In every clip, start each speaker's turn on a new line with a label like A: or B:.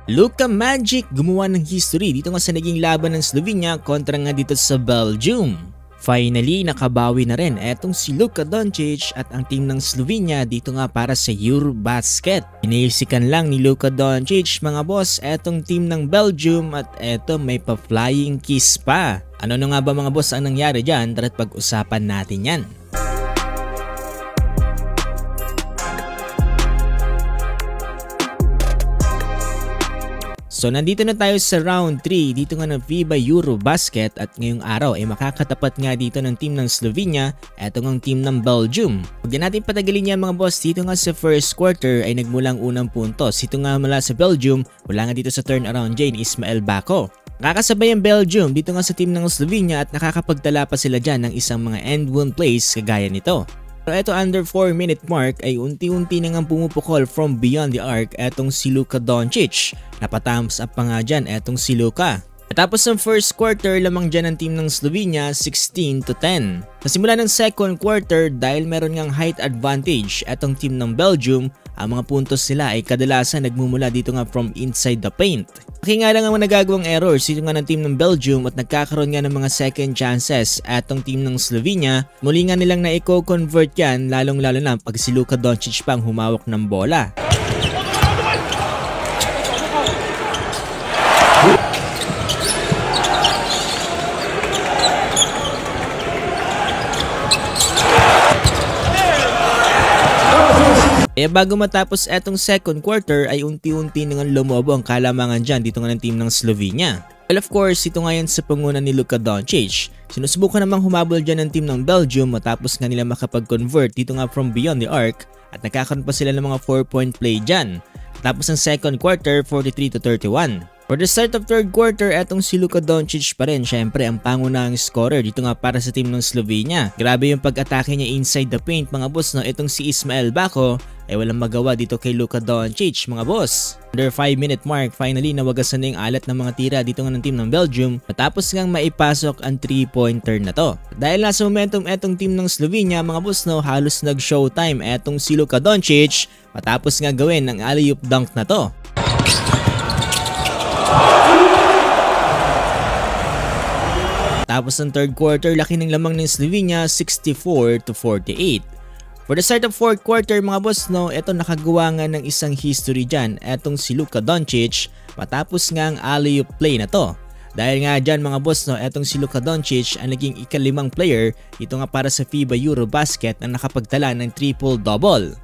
A: Luka Magic gumawa ng history dito nga sa naging laban ng Slovenia kontra nga dito sa Belgium. Finally, nakabawi na rin etong si Luka Doncic at ang team ng Slovenia dito nga para sa Eurobasket. Inisikan lang ni Luka Doncic mga boss etong team ng Belgium at eto may pa-flying kiss pa. Ano nga ba mga boss ang nangyari dyan? Tara't pag-usapan natin yan. So nandito na tayo sa round 3 dito nga ng FIBA Eurobasket at ngayong araw ay makakatapat nga dito ng team ng Slovenia eto ng team ng Belgium. Huwag natin patagalin yan mga boss, dito nga sa first quarter ay nagmulang unang puntos. Ito nga mula sa Belgium, wala nga dito sa turnaround Jane Ismael Bako. Nakakasabay ang Belgium dito nga sa team ng Slovenia at nakakapagtala pa sila dyan ng isang mga end one plays kagaya nito. So eto under 4-minute mark ay unti-unti na nga pumupukol from beyond the arc etong si Luka Doncic. Napatams up pa nga dyan etong si Luka. At tapos ng first quarter lamang dyan ang team ng Slovenia 16-10. Sa simula ng second quarter dahil meron ngang height advantage etong team ng Belgium, ang mga puntos nila ay kadalasan nagmumula dito nga from inside the paint. Laki nga lang ang nagagawang errors dito nga ng team ng Belgium at nagkakaroon nga ng mga second chances etong team ng Slovenia. Muli nga nilang na-convert yan lalong-lalo na pag si Luka Doncic pang humawak ng bola. Kaya bago matapos etong second quarter ay unti-unti nang lumobo ang kalamangan dyan dito nga ng team ng Slovenia. Well of course, ito nga yan sa pangunan ni Luka Doncic. Sinusubukan namang humabol dyan ng team ng Belgium matapos nga nila makapag-convert dito nga from beyond the arc at nagkakaroon pa sila ng mga 4-point play dyan. Tapos ng second quarter, 43-31. For the start of third quarter, etong si Luka Doncic pa rin, syempre ang pangunahing scorer dito nga para sa team ng Slovenia. Grabe yung pag-atake niya inside the paint mga boss, no? Itong si Ismael Bako ay walang magawa dito kay Luka Doncic mga boss. Under 5-minute mark, finally nawagasan na yung alat ng mga tira dito nga ng team ng Belgium matapos ngang maipasok ang 3-pointer na to. Dahil nasa momentum etong team ng Slovenia mga boss, no, halos nag-showtime etong si Luka Doncic matapos nga gawin ang alley-oop dunk na to. Tapos ng third quarter, laki ng lamang ng Slovenia 64-48. For the start of fourth quarter mga boss, no, eto nakagawa nga ng isang history dyan etong si Luka Doncic matapos nga ang alley-oop play na to. Dahil nga dyan mga boss, no, etong si Luka Doncic ang naging ika-5 player ito nga para sa FIBA Eurobasket na nakapagtala ng triple-double.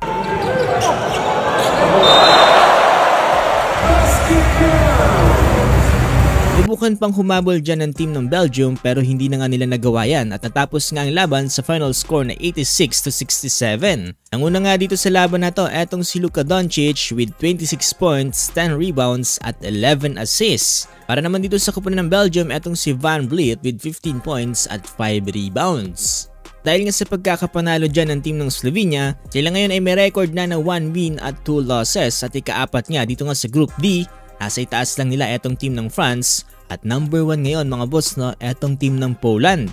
A: Subukan pang humabol dyan ng team ng Belgium pero hindi na nga nila nagawa yan at natapos nga ang laban sa final score na 86-67. Ang una nga dito sa laban na to etong si Luka Doncic with 26 points, 10 rebounds at 11 assists. Para naman dito sa kupunan ng Belgium etong si Van Vliet with 15 points at 5 rebounds. Dahil nga sa pagkakapanalo dyan ng team ng Slovenia, sila ngayon ay may record na 1 win at 2 losses at ikaapat nga dito nga sa Group D. Nasa itaas lang nila etong team ng France at number 1 ngayon mga boss, no, etong team ng Poland.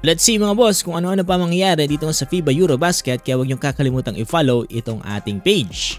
A: Let's see mga boss kung ano-ano pa mangyayari dito sa FIBA Eurobasket, kaya huwag niyong kakalimutang i-follow itong ating page.